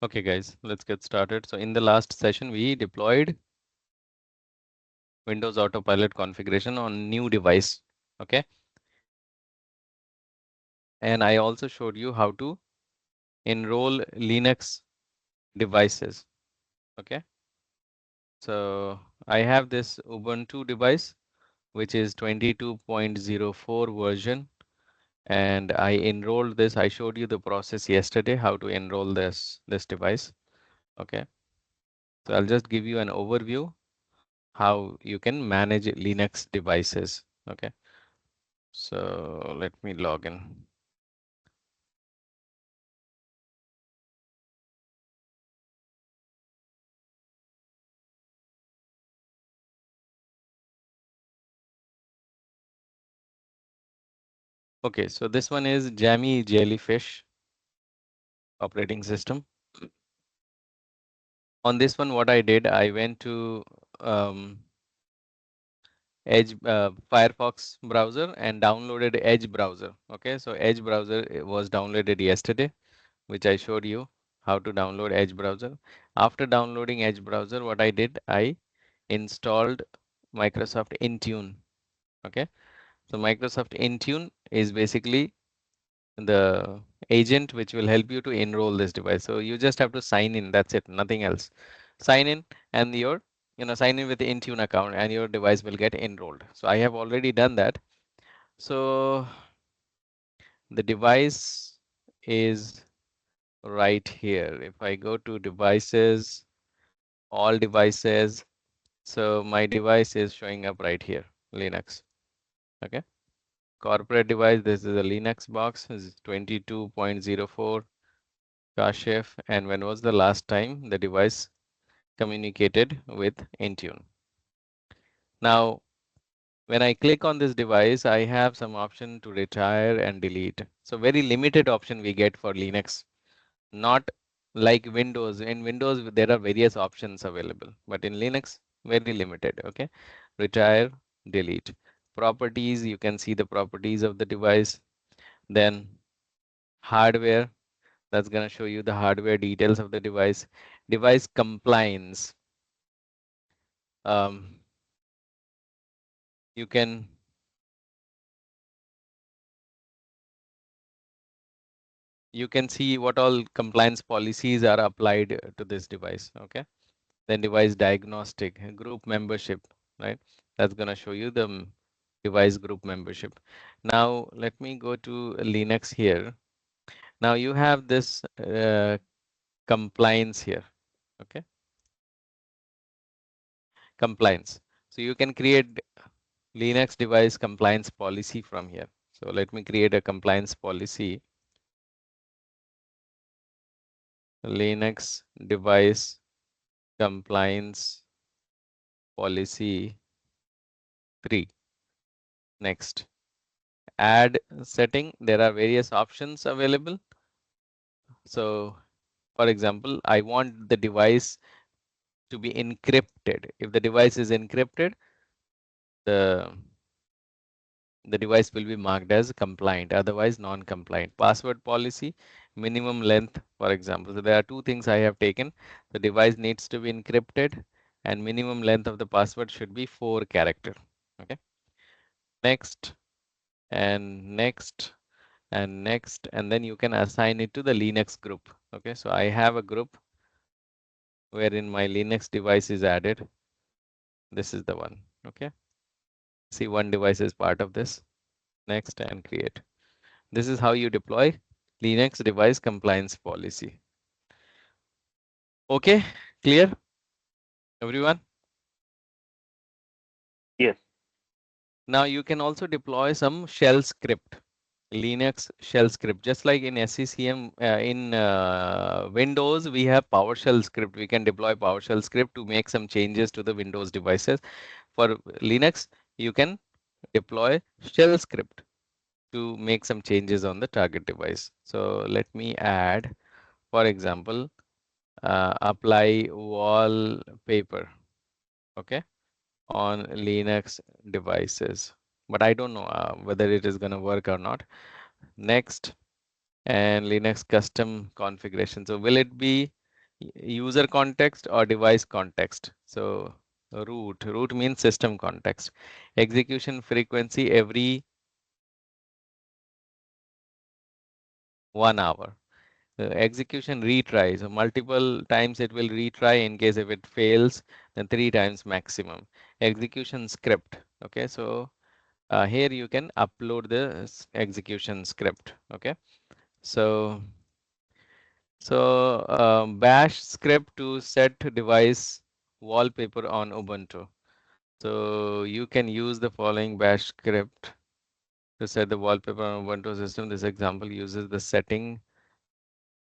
Okay, guys, let's get started. So in the last session, we deployed Windows Autopilot configuration on new device. Okay. And I also showed you how to enroll Linux devices. Okay. So I have this Ubuntu device, which is 22.04 version. And I enrolled this. I showed you the process yesterday, how to enroll this device. Okay. So I'll just give you an overview how you can manage Linux devices. Okay. So let me log in. Okay, so this one is Jammy Jellyfish operating system. On this one, what I did, I went to Edge Firefox browser and downloaded Edge browser. Okay, so Edge browser was downloaded yesterday, which I showed you how to download Edge browser. After downloading Edge browser, what I did, I installed Microsoft Intune. Okay, so Microsoft Intune is basically the agent which will help you to enroll this device. So you just have to sign in. That's it, nothing else. Sign in and your, sign in with the Intune account and your device will get enrolled. So I have already done that. So the device is right here. If I go to devices, all devices, so my device is showing up right here, Linux. Okay. Corporate device, this is a Linux box, is 22.04. Kashif, and when was the last time the device communicated with Intune? Now, when I click on this device, I have some option to retire and delete. So very limited option we get for Linux, not like Windows. In Windows, there are various options available, but in Linux, very limited. Okay, retire, delete. Properties, you can see the properties of the device. Then hardware, that's going to show you the hardware details of the device. Device compliance. You can see what all compliance policies are applied to this device. Okay. Then device diagnostic, group membership, right? That's going to show you the device group membership. Now let me go to Linux here. Now you have this compliance here. Okay. Compliance. So you can create Linux device compliance policy from here. So let me create a compliance policy. Linux device compliance policy 3. Next, add setting. There are various options available. So for example, I want the device to be encrypted. If the device is encrypted, the device will be marked as compliant, otherwise non-compliant. Password policy, minimum length, for example. So there are two things I have taken. The device needs to be encrypted and minimum length of the password should be 4 character. Okay. Next and next and next, and then you can assign it to the Linux group. Okay, so I have a group wherein my Linux device is added. This is the one. Okay, see, one device is part of this. Next and create. This is how you deploy Linux device compliance policy. Okay, clear, everyone? Yes. Now you can also deploy some shell script, Linux shell script, just like in SCCM in Windows, we have PowerShell script. We can deploy PowerShell script to make some changes to the Windows devices. For Linux, you can deploy shell script to make some changes on the target device. So let me add, for example, apply wallpaper, okay, on Linux devices. But I don't know whether it is going to work or not. Next, and Linux custom configuration. So will it be user context or device context. So root means system context. Execution frequency every 1 hour. Execution retry, so multiple times it will retry. In case if it fails, then 3 times maximum. Execution script. Okay, so here you can upload the execution script. Okay, so bash script to set device wallpaper on Ubuntu. So you can use the following bash script to set the wallpaper on Ubuntu system. This example uses the setting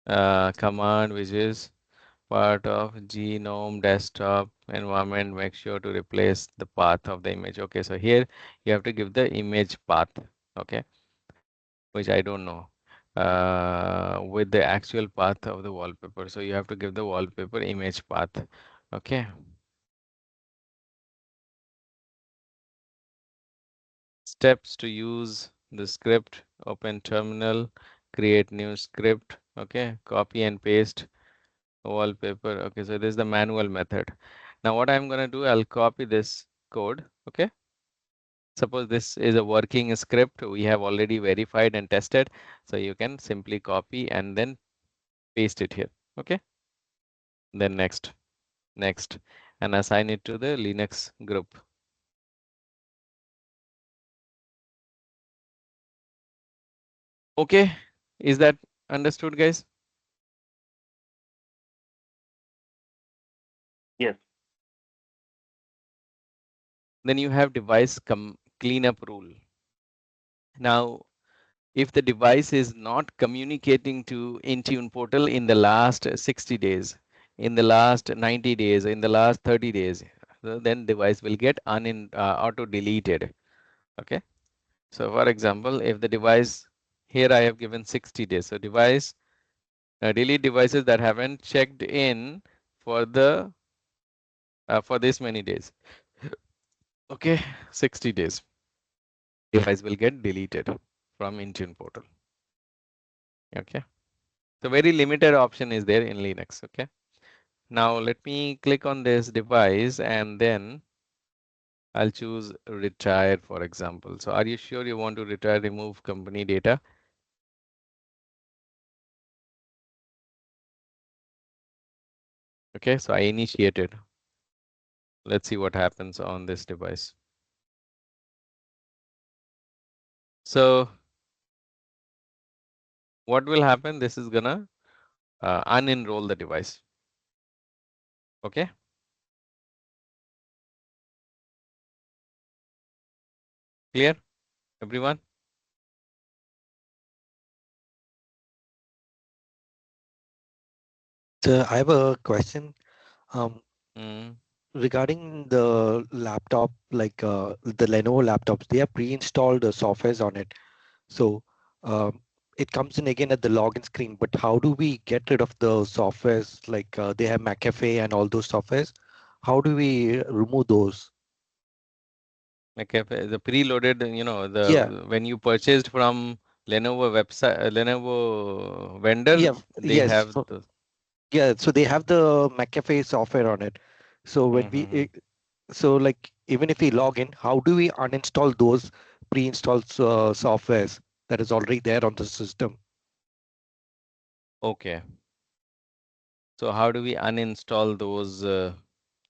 command, which is part of genome desktop environment. Make sure to replace the path of the image. Okay, so here you have to give the image path. Okay, which I don't know with the actual path of the wallpaper. So you have to give the wallpaper image path. Okay. Steps to use the script: open terminal, create new script. Okay, copy and paste wallpaper. Okay, so this is the manual method. Now what I'm gonna do, I'll copy this code. Okay, suppose this is a working script we have already verified and tested, so you can simply copy and then paste it here. Okay, then next and assign it to the Linux group. Okay, is that understood, guys? Yes. Then you have device cleanup rule. Now if the device is not communicating to Intune portal in the last 60 days, in the last 90 days, in the last 30 days, so then device will get auto deleted. Okay, so for example, if the device, here I have given 60 days, so device delete devices that haven't checked in for the for this many days. Okay, 60 days, device will get deleted from Intune portal. Okay, so very limited option is there in Linux. Okay, now let me click on this device and then I'll choose retire, for example. So are you sure you want to retire, remove company data? Okay, so I initiated. Let's see what happens on this device. So what will happen? This is gonna unenroll the device. Okay. Clear, everyone? So I have a question Mm. regarding the laptop, like the Lenovo laptops. They have pre-installed softwares on it, so um, it comes in again at the login screen. But how do we get rid of the softwares? Like they have McAfee and all those softwares. How do we remove those? Okay, the preloaded, you know, Yeah, the when you purchased from Lenovo website, Lenovo vendor, yeah, they yes, have the. yeah. So they have the McAfee software on it. So when we Mm-hmm. so like even if we log in, how do we uninstall those pre-installed softwares that is already there on the system? Okay. So how do we uninstall those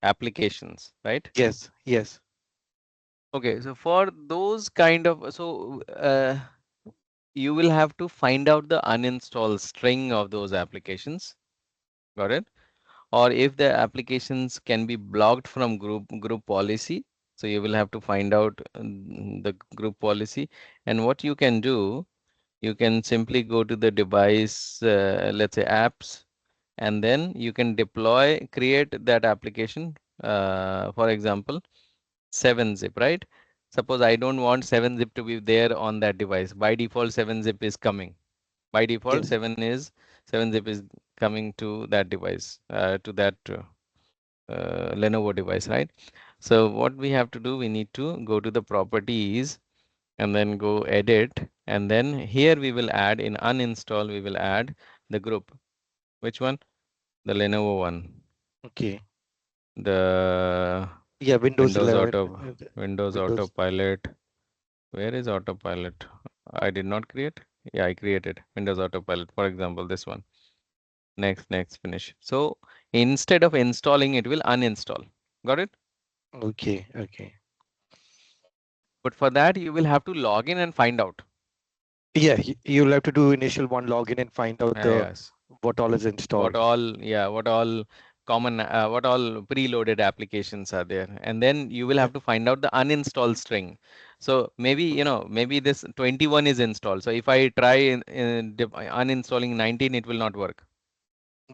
applications, right? Yes, yes, Okay, so for those kind of, you will have to find out the uninstall string of those applications. Got it? Or if the applications can be blocked from group policy, so you will have to find out the group policy. And what you can do, you can simply go to the device, let's say apps, and then you can create that application. For example, 7-zip, right? Suppose I don't want 7-zip to be there on that device. By default, 7-zip is coming. By default, yes. 7-zip is coming to that device, to that Lenovo device, right? So what we have to do, we need to go to the properties and then go edit, and then here we will add in uninstall, we will add the group. Which one? the Lenovo one, Okay. the Yeah, Windows Windows 11, Auto, Windows Windows. Autopilot. Where is Autopilot? I did not create. Yeah, I created Windows Autopilot. For example, this one. Next, finish. So instead of installing, it will uninstall. Got it? Okay, okay. But for that, you will have to log in and find out. Yeah, you'll have to do initial one login and find out the Yes. what all is What installed. all, yeah, what all preloaded applications are there. And then you will Yeah. have to find out the uninstall string. So maybe, maybe this 21 is installed. So if I try uninstalling 19, it will not work.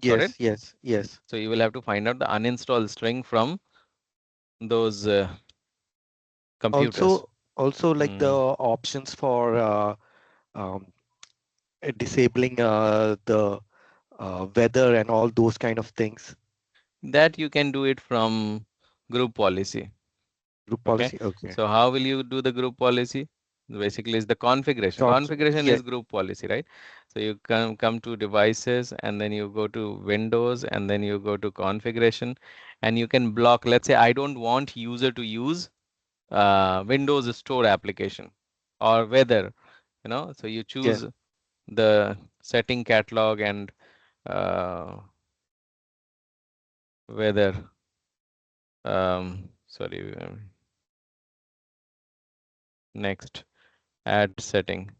Got it? Yes, yes, yes. So you will have to find out the uninstall string from those computers. Also like the Mm. options for um, disabling the weather and all those kind of things. That you can do it from group policy. Group Okay. policy. Okay. So how will you do the group policy? Basically, is the configuration. Configuration Yeah. is group policy, right? So you come to devices and then you go to Windows and then you go to configuration and you can block. Let's say I don't want user to use Windows Store application or weather, So you Yeah. choose the setting catalog and weather. Sorry, next add setting.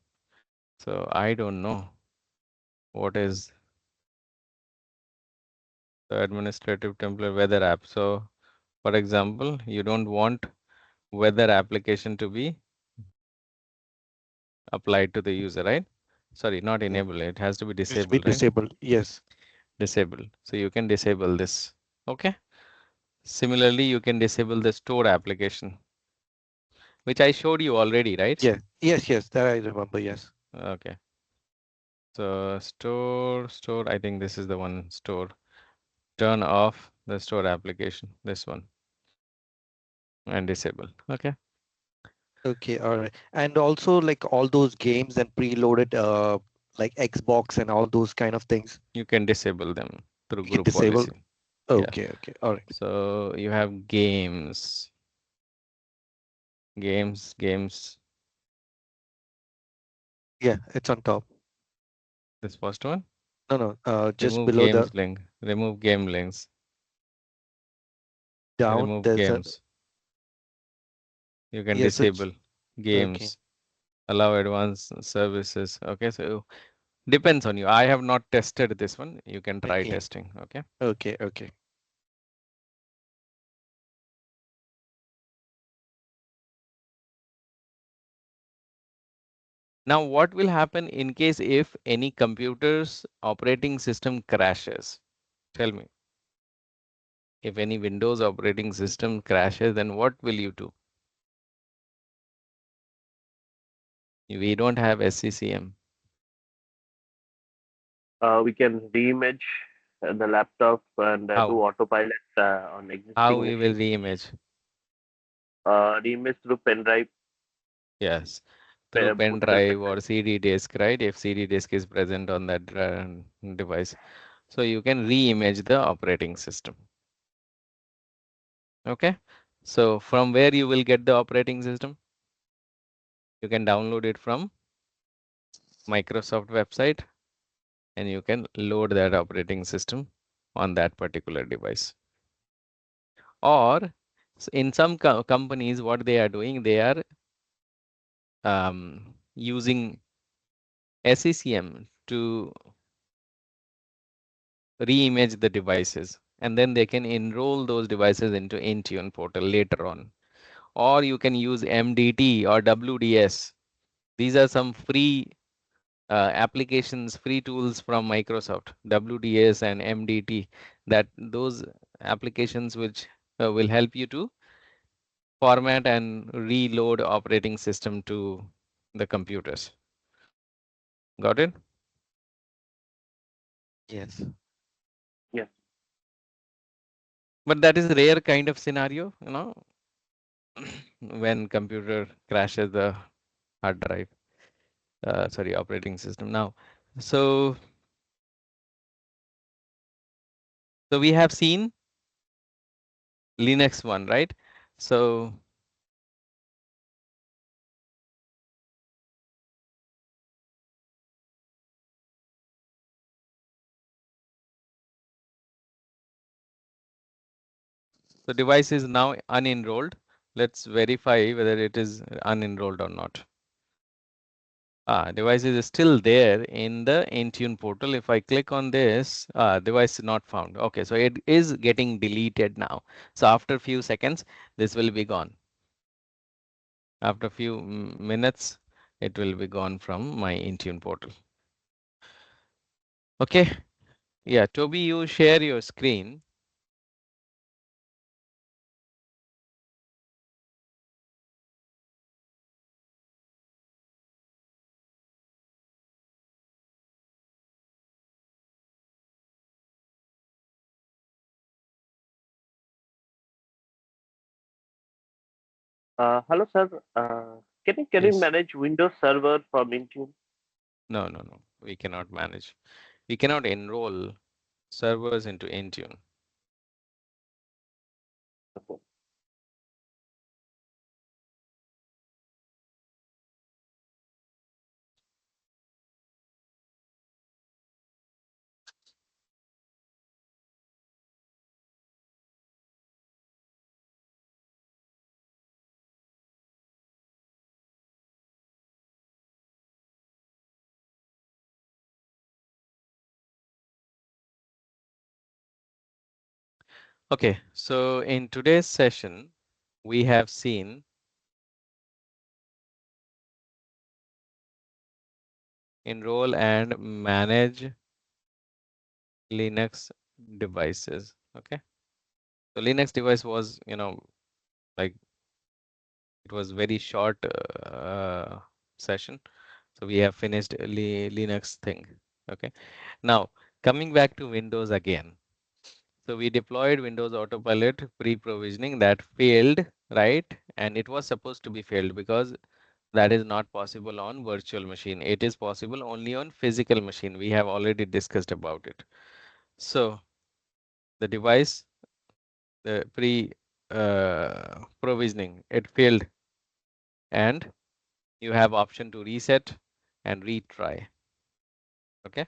So I don't know what is the administrative template weather app. So for example, you don't want weather application to be applied to the user, right? Sorry, not Yeah. enable. It has to be It's been disabled, right? disabled. Yes. Disable. So you can disable this. Okay. Similarly, you can disable the store application, which I showed you already, right? Yeah. Yes, yes. That I remember. Yes. Okay. So store, I think this is the one store. Turn off the store application, this one, and disable. Okay. Okay. All right. And also like all those games and preloaded like Xbox and all those kind of things, You can disable them through we can group disable. policy. Yeah. Okay. Okay. All right. So you have games. Yeah. It's on top. This first one. No, no. Just Remove below the games link. Remove game links. down, Remove there's a games. You can yes. It's disable okay. games. Allow advanced services. Okay. So depends on you. I have not tested this one. You can try Yeah. testing. Okay. Okay. Okay. Now, what will happen in case if any computer's operating system crashes? Tell me. If any Windows operating system crashes, then what will you do? We don't have SCCM. We can reimage the laptop and do How? autopilot on How existing we will machines. reimage? Reimage through pen drive, Yes, through pen boot the pen drive drive. or CD disk, right? If CD disk is present on that device. So you can reimage the operating system. Okay. So from where you will get the operating system? You can download it from Microsoft website and you can load that operating system on that particular device. Or in some companies, what they are doing, they are using SCCM to reimage the devices, and then they can enroll those devices into Intune portal later on. Or you can use MDT or WDS. These are some free applications, free tools from Microsoft, WDS and MDT, that those applications which will help you to format and reload operating system to the computers. Got it? Yes. Yes. But that is rare kind of scenario, when computer crashes the hard drive, sorry, operating system. Now, so So we have seen Linux one, right? So the device is now unenrolled. Let's verify whether it is unenrolled or not. Device is still there in the Intune portal. If I click on this, device not found. Okay, so it is getting deleted now. So after a few seconds, this will be gone. After a few minutes, it will be gone from my Intune portal. Okay, yeah, Toby, you share your screen. Hello, sir. Can you Yes. manage Windows Server from Intune? No. We cannot manage. We cannot enroll servers into Intune. Okay. Okay, so in today's session, we have seen enroll and manage Linux devices. Okay, so Linux device was, like it was very short session. So we have finished Linux thing. Okay, now coming back to Windows again. So we deployed Windows Autopilot pre-provisioning that failed, right? And it was supposed to be failed because that is not possible on virtual machine. It is possible only on physical machine. We have already discussed about it. So the device, the pre provisioning, it failed, and you have option to reset and retry. Okay.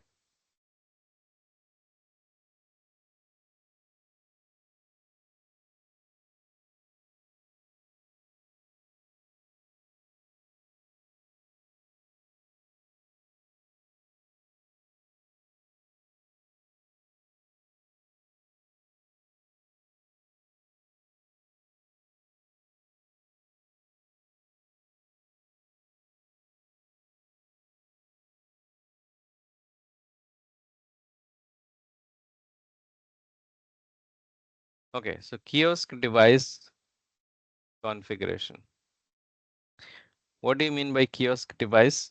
Okay. So kiosk device configuration. What do you mean by kiosk device?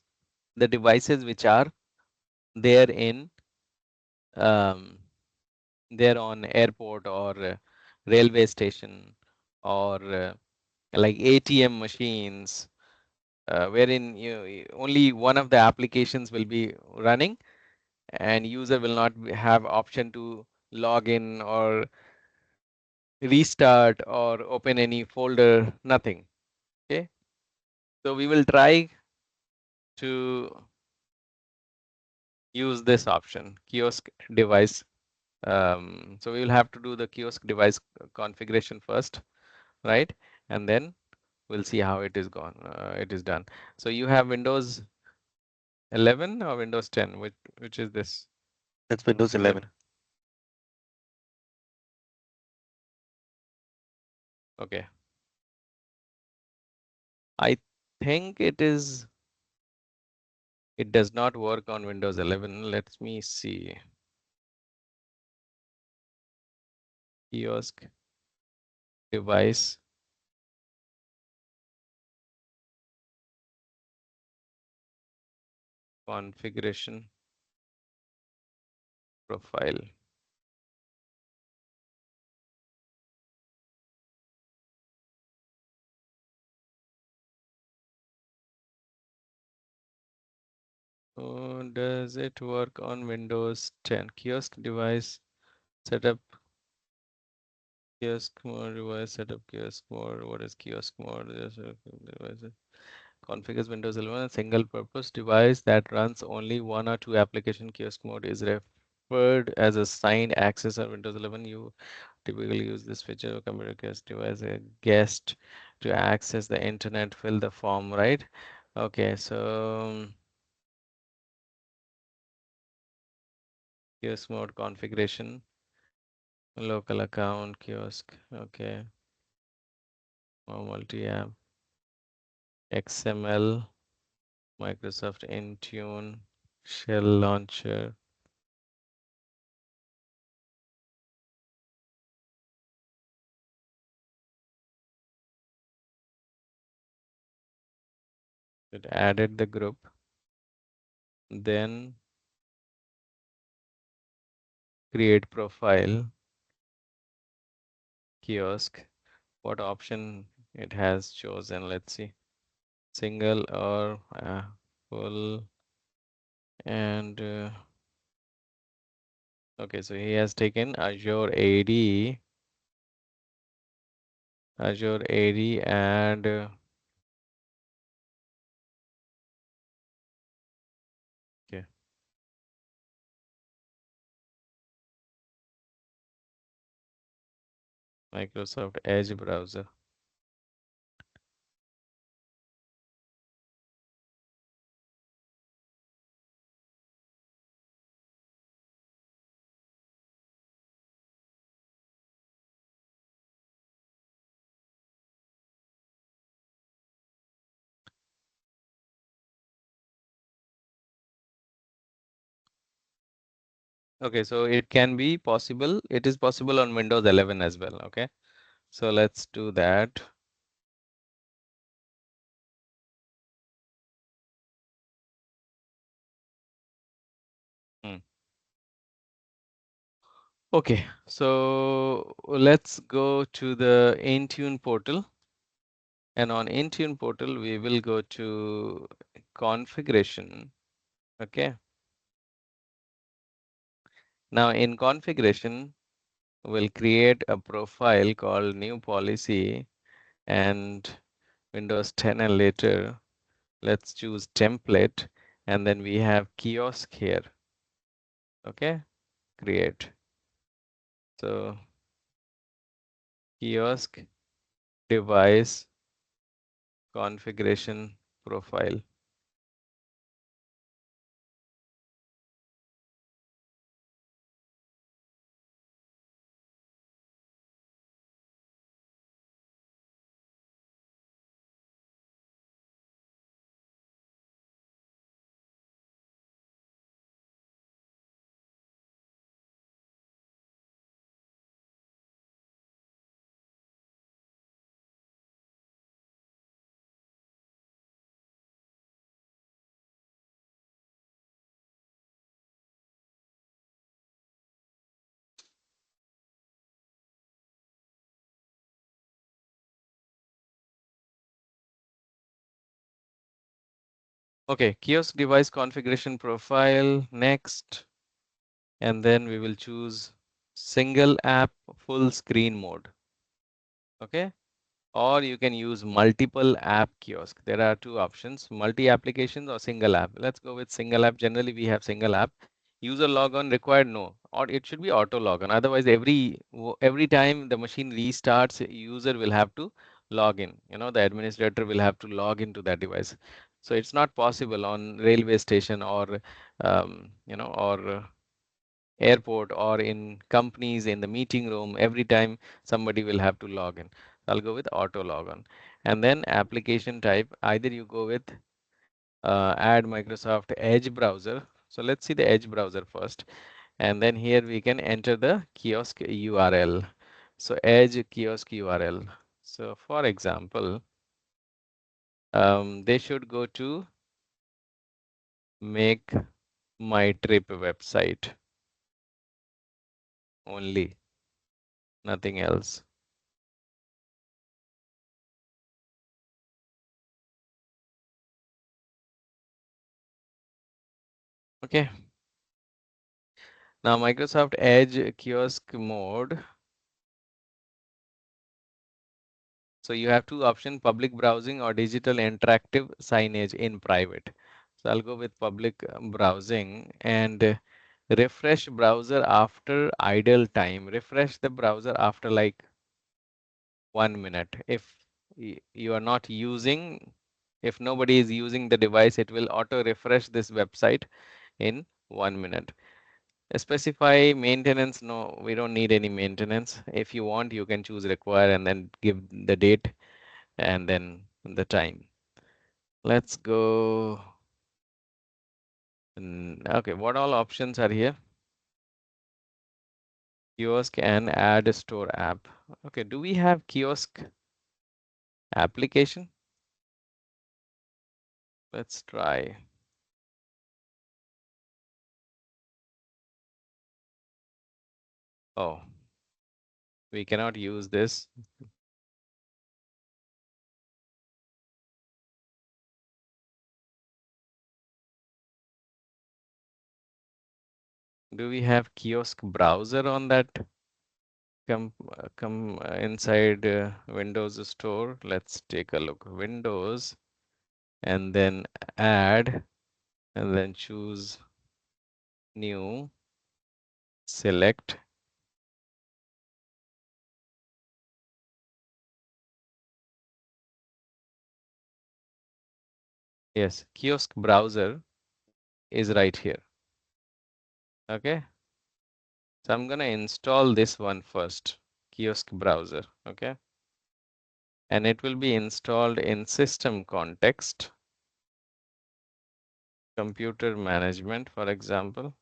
The devices which are there in there on airport or railway station or like ATM machines, wherein only one of the applications will be running and user will not have option to log in or restart or open any folder, nothing. Okay, so we will try to use this option, kiosk device. So we will have to do the kiosk device configuration first, right? And then we'll see how it is gone. It is done. So you have Windows 11 or Windows 10? Which is this? That's Windows 11. 11. Okay. I think it is. It does not work on Windows 11. Let me see. Kiosk device configuration profile. Oh, does it work on Windows 10? Kiosk device setup Kiosk mode, device setup, kiosk mode. What is kiosk mode? Devices. Configures Windows 11, a single purpose device that runs only one or two application. Kiosk mode is referred as a signed access on Windows 11. You typically use this feature of computer kiosk device a guest to access the internet, fill the form, right? Okay, so kiosk mode configuration, local account, kiosk, okay, multi-app, XML, Microsoft Intune, shell launcher. It added the group, then create profile, kiosk. What option it has chosen? Let's see. Single or full, and okay, so he has taken Azure AD, and okay, Microsoft Edge browser. Okay, so it can be possible. It is possible on Windows 11 as well. Okay, so let's do that. Okay, so let's go to the Intune portal. And on Intune portal, we will go to configuration. Okay. Now in configuration, we'll create a profile called new policy and Windows 10 and later. Let's choose template and then we have kiosk here. Okay, create. So kiosk device configuration profile. Okay, kiosk device configuration profile, next, and then we will choose single app full screen mode. Okay, or you can use multiple app kiosk. There are two options, multi applications or single app. Let's go with single app. Generally, we have single app. User logon required, no, or it should be auto logon. Otherwise, every time the machine restarts, user will have to log in. You know, the administrator will have to log into that device. So it's not possible on railway station or or airport or in companies in the meeting room. Every time somebody will have to log in. I'll go with auto logon, and then application type. Either you go with add Microsoft Edge browser. So let's see the Edge browser first, and then here we can enter the kiosk URL. So Edge kiosk URL. So for example, they should go to make my trip website only, nothing else. Okay. Now Microsoft Edge kiosk mode. So you have two options, public browsing or digital interactive signage in private. So I'll go with public browsing and refresh browser after idle time. Refresh the browser after like 1 minute. If you are not using, if nobody is using the device, it will auto refresh this website in 1 minute. Specify maintenance. No, we don't need any maintenance. If you want, you can choose require and then give the date and then the time. Let's go. Okay, what all options are here? Kiosk and add store app. Okay, do we have kiosk application? Let's try. Oh, we cannot use this. Do we have kiosk browser on that? Come inside Windows Store. Let's take a look. Windows and then add and then choose new, select. Yes, kiosk browser is right here. Okay. So I'm gonna install this one first, kiosk browser. Okay. And it will be installed in system context, computer management, for example.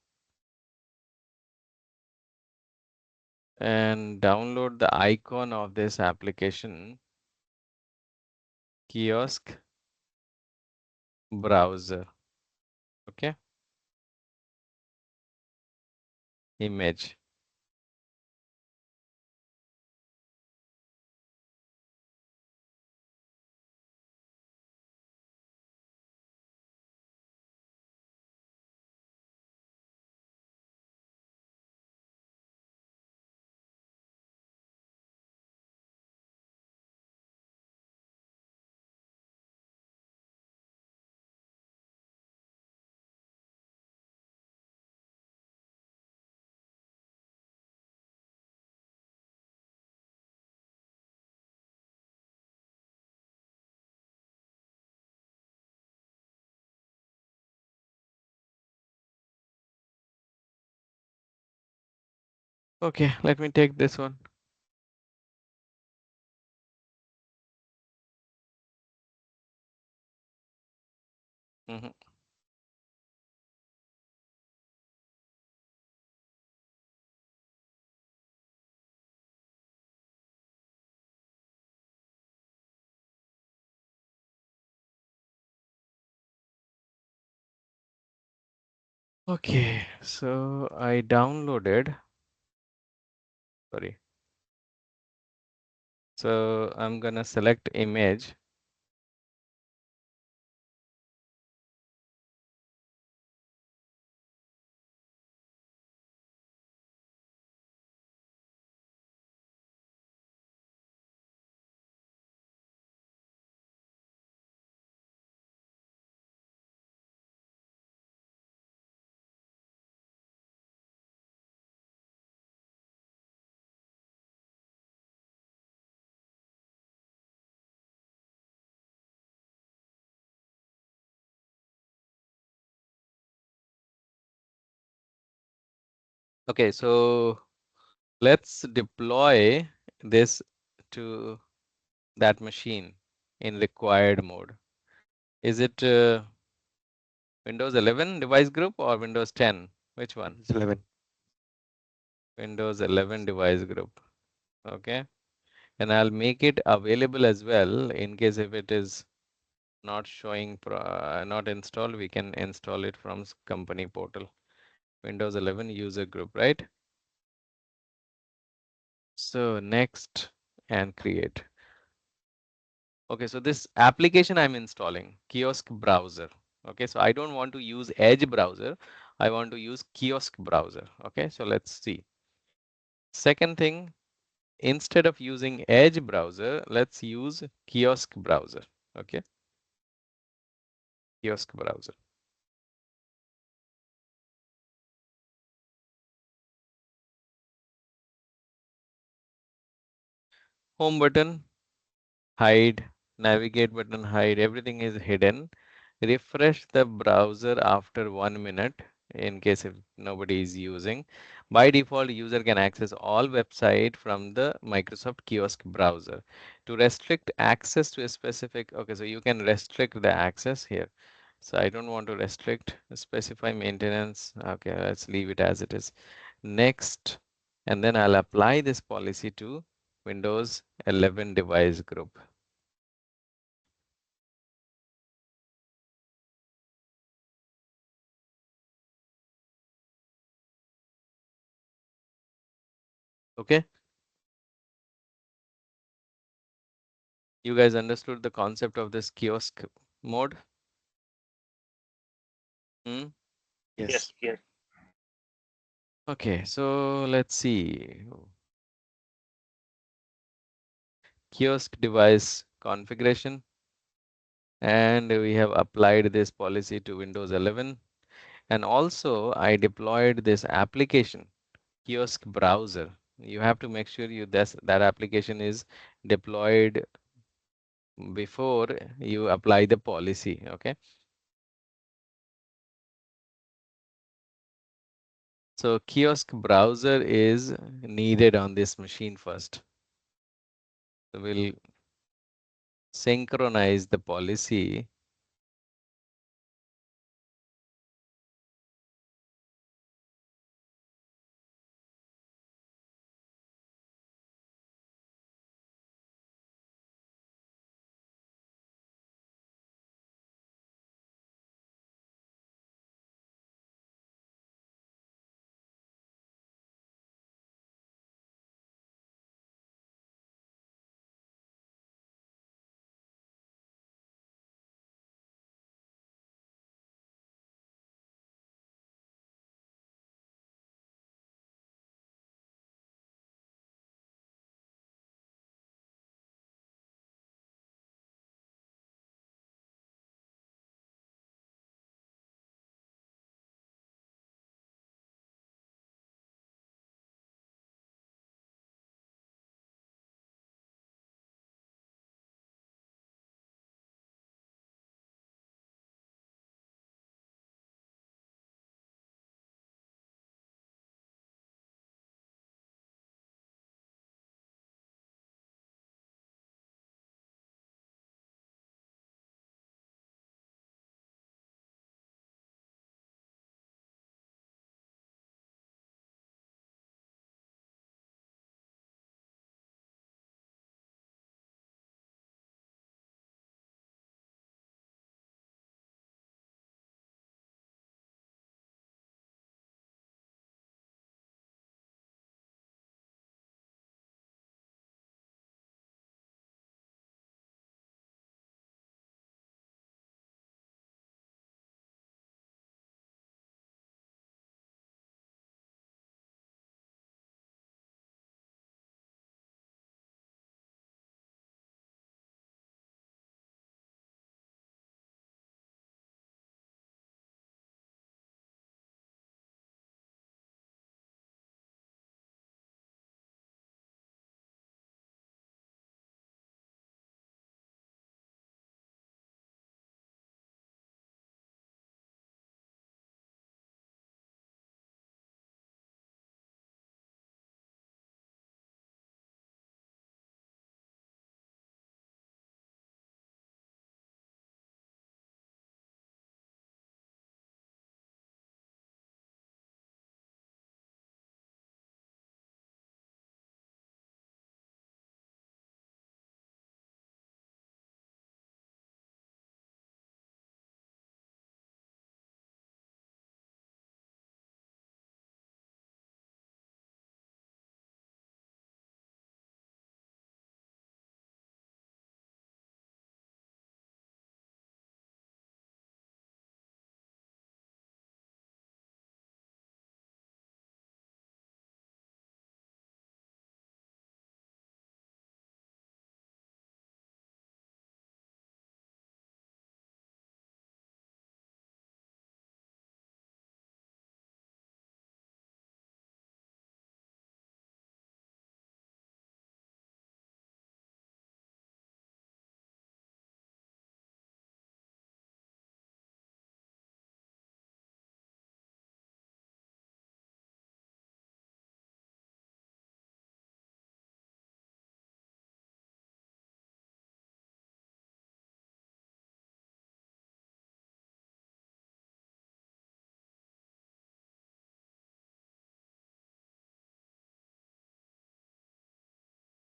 And download the icon of this application, kiosk browser. Okay. Image. Okay, let me take this one. Mhm. Okay, so I downloaded, sorry. So I'm gonna select image. Okay, so let's deploy this to that machine in required mode. Is it Windows 11 device group or Windows 10? Which one? It's 11. Windows 11 device group. Okay. And I'll make it available as well in case if it is not showing, not installed, we can install it from company portal. Windows 11 user group, right? So next and create. Okay, so this application I'm installing, Kiosk browser. Okay, so I don't want to use Edge browser. I want to use Kiosk browser. Okay, so let's see. Second thing, instead of using Edge browser, let's use Kiosk browser. Okay, Kiosk browser. Home button, hide, navigate button, hide, everything is hidden. Refresh the browser after 1 minute in case if nobody is using. By default, user can access all website from the Microsoft Kiosk browser. To restrict access to a specific, okay, so you can restrict the access here. So I don't want to restrict, specify maintenance. Okay, let's leave it as it is. Next, and then I'll apply this policy to Windows 11 device group. Okay, you guys understood the concept of this kiosk mode? Hmm? Yes. Yes, yes. Okay, so let's see. Kiosk device configuration, and we have applied this policy to Windows 11. And also I deployed this application, Kiosk browser. You have to make sure that application is deployed before you apply the policy. Okay. So Kiosk browser is needed on this machine first. So we'll synchronize the policy.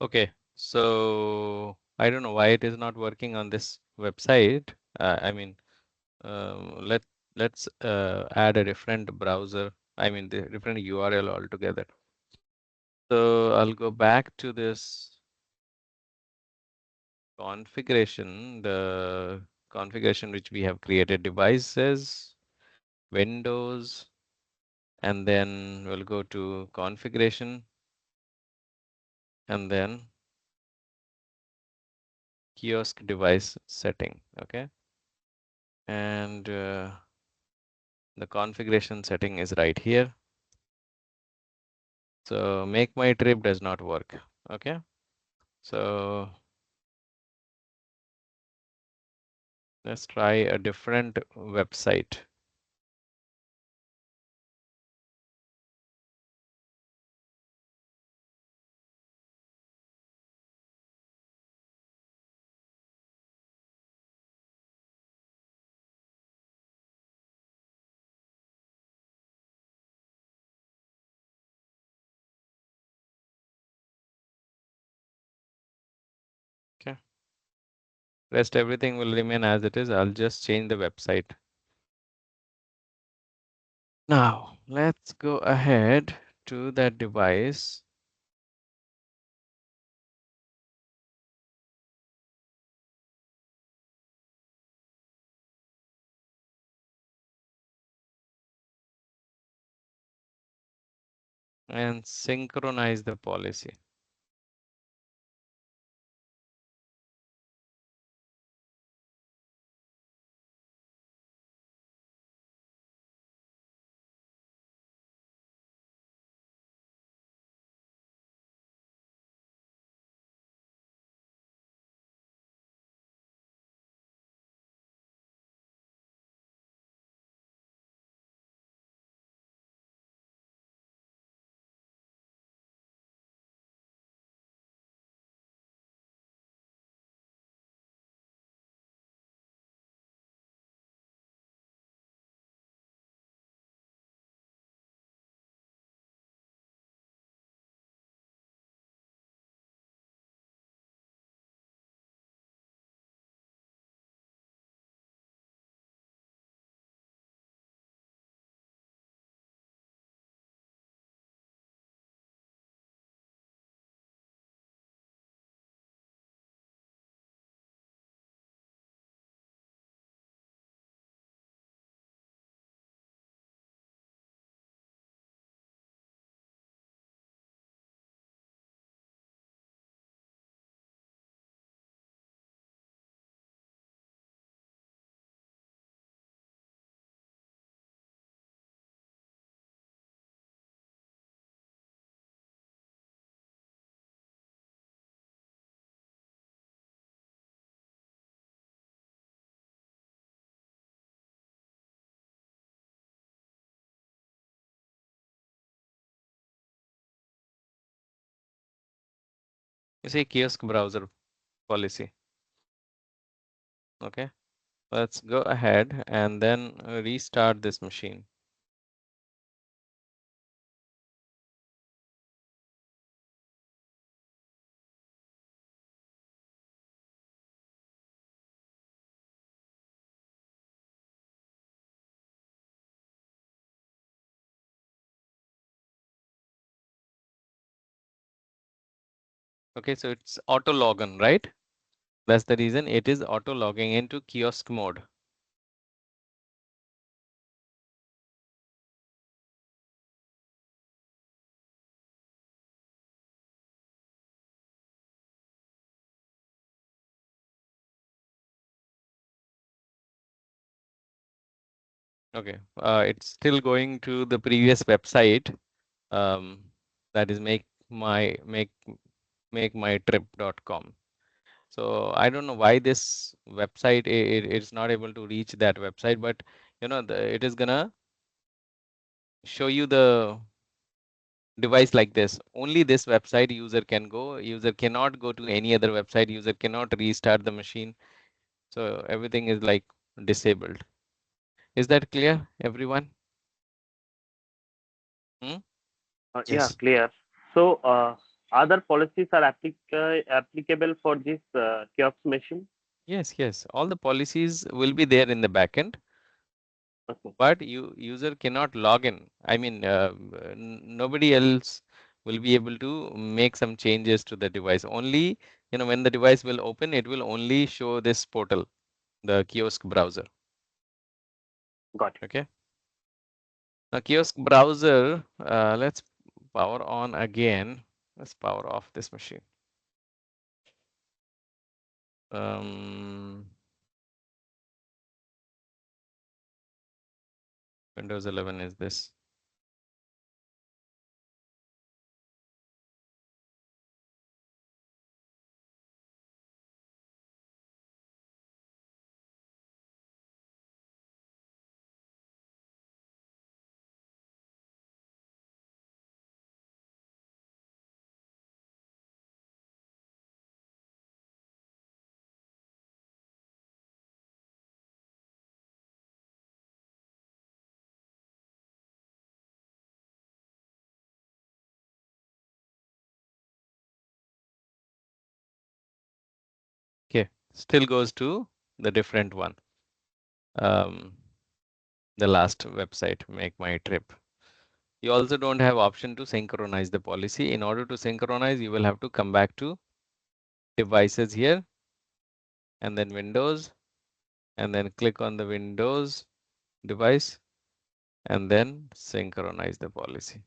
Okay, so I don't know why it is not working on this website. I mean, let's add a different browser. I mean, the different URL altogether. So I'll go back to this configuration, the configuration which we have created, devices, Windows, and then we'll go to configuration, and then kiosk device setting. Okay, and the configuration setting is right here. So make my trip does not work. Okay, so let's try a different website. Okay, rest everything will remain as it is. I'll just change the website. Now let's go ahead to that device. And synchronize the policy. You see kiosk browser policy. Okay, let's go ahead and then restart this machine. Okay, so it's auto login, right? That's the reason it is auto logging into kiosk mode. Okay, it's still going to the previous website. That is makemytrip.com. So I don't know why this website it's not able to reach that website, but it is gonna show you the device like this. Only this website user can go. User cannot go to any other website. User cannot restart the machine. So everything is like disabled. Is that clear, everyone? Hmm? Yeah, Yes. clear. So, Other policies are applicable for this kiosk machine? Yes, yes. All the policies will be there in the backend, Okay, but user cannot log in. I mean, nobody else will be able to make some changes to the device. Only, when the device will open, it will only show this portal, the Kiosk browser. got it. Okay. Now, Kiosk browser, let's power on again. Let's power off this machine. Windows 11 is this. Okay, still goes to the different one. The last website, make my trip. You also don't have option to synchronize the policy. In order to synchronize, you will have to come back to devices here and then Windows, and then click on the Windows device and then synchronize the policy.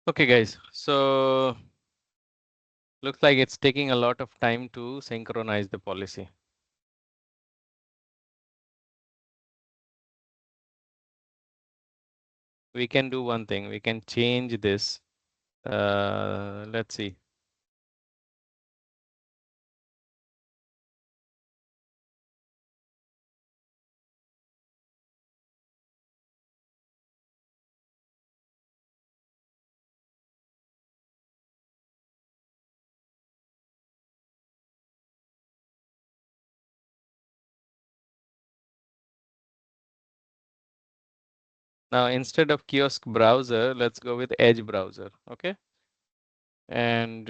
Okay, guys. So looks like it's taking a lot of time to synchronize the policy. We can do one thing. We can change this. Let's see. Now instead of Kiosk browser, let's go with Edge browser. Okay. And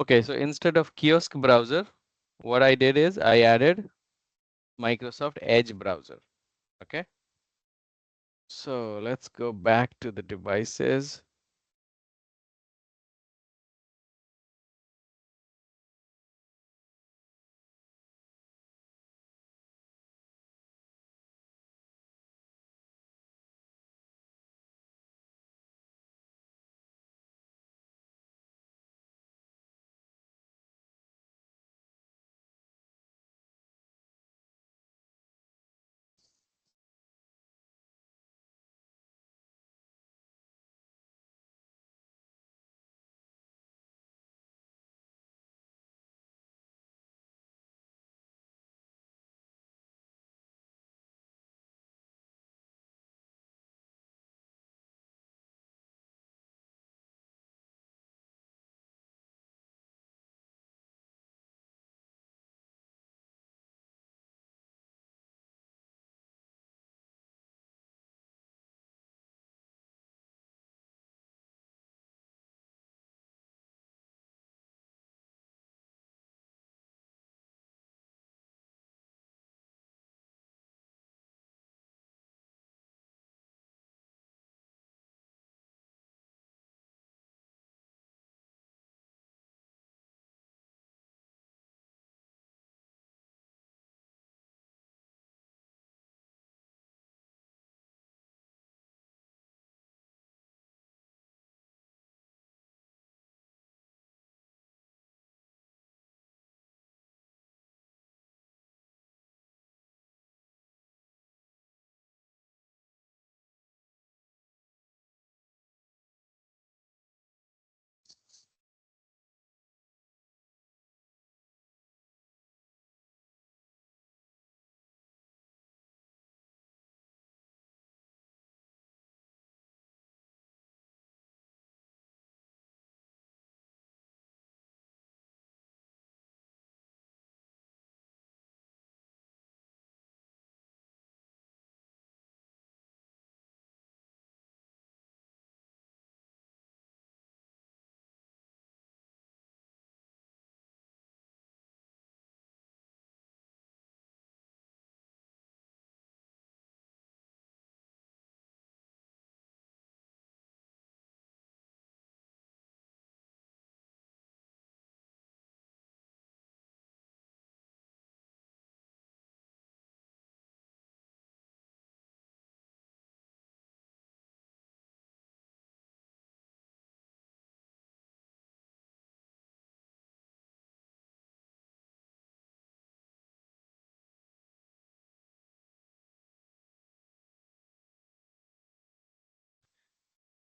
okay, so instead of Kiosk browser, what I did is I added Microsoft Edge browser. Okay. So let's go back to the devices.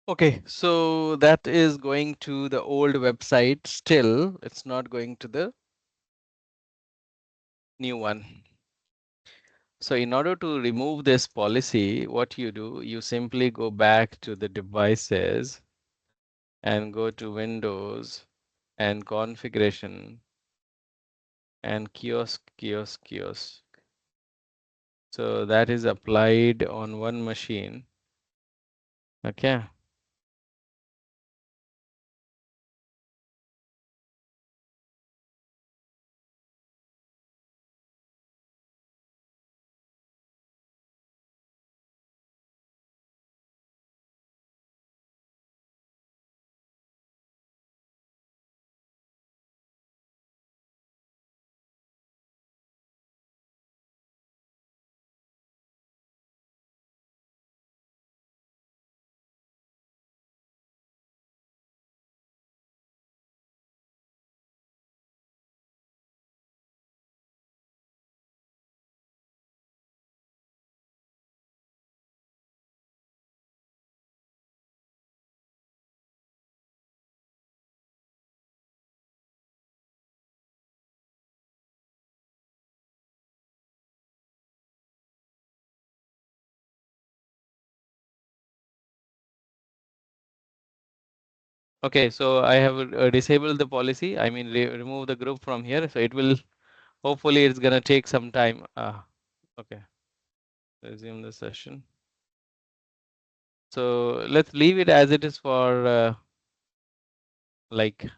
Okay, so that is going to the old website still. It's not going to the new one. So in order to remove this policy, what you do, you simply go back to the devices and go to Windows and configuration and kiosk. So that is applied on one machine. Okay. Okay, so I have disabled the policy. I mean, remove the group from here. So it will, hopefully it's gonna take some time. Okay, resume the session. So let's leave it as it is for like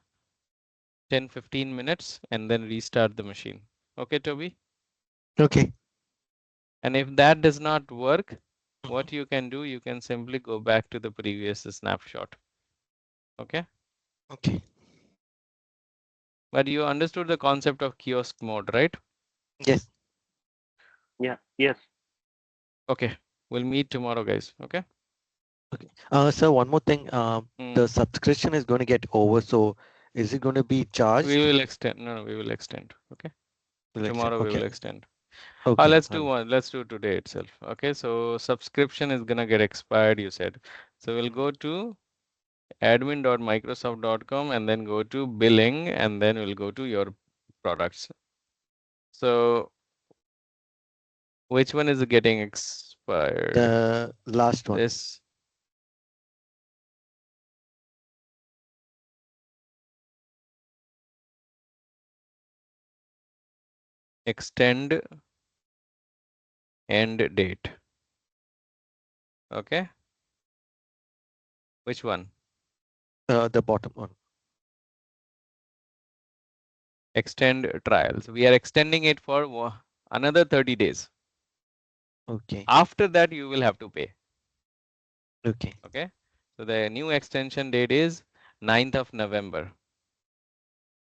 10-15 minutes and then restart the machine. Okay, Toby? Okay. And if that does not work, Mhm. what you can do, you can simply go back to the previous snapshot. Okay? Okay. But you understood the concept of kiosk mode, right? Yes. Yeah. Yes. Okay, we'll meet tomorrow, guys. Okay? Okay. Sir, one more thing. The subscription is going to get over. So is it going to be We charged? will extend. No, we will extend. Okay? Will extend. Tomorrow we Okay. will extend. Okay. Let's do one. Let's do today itself. Okay, so subscription is gonna get expired, you said. So we'll go to admin.microsoft.com and then go to billing and then we'll go to your products. So which one is getting expired? The last one. This extend end date. Okay, which one? The bottom one. Extend trials. We are extending it for another 30 days. Okay. After that, you will have to pay. Okay. Okay, so the new extension date is 9th of November.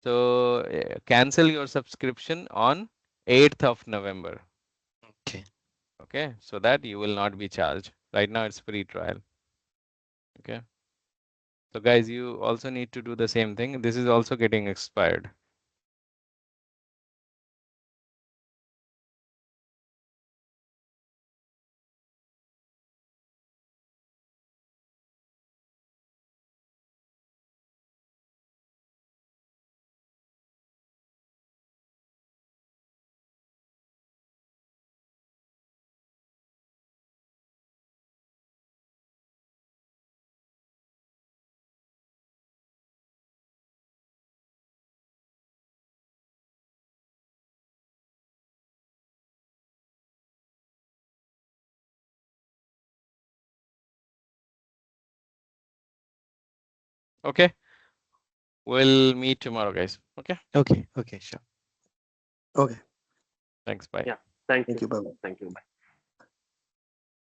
So cancel your subscription on 8th of November. Okay. Okay, so that you will not be charged. Right now it's free trial. Okay, so guys, you also need to do the same thing. This is also getting expired. Okay, we'll meet tomorrow, guys. Okay, Okay. Okay. Sure. Okay. thanks. Bye. Yeah. Thank Thank you. you. Bye-bye. Thank you. Bye.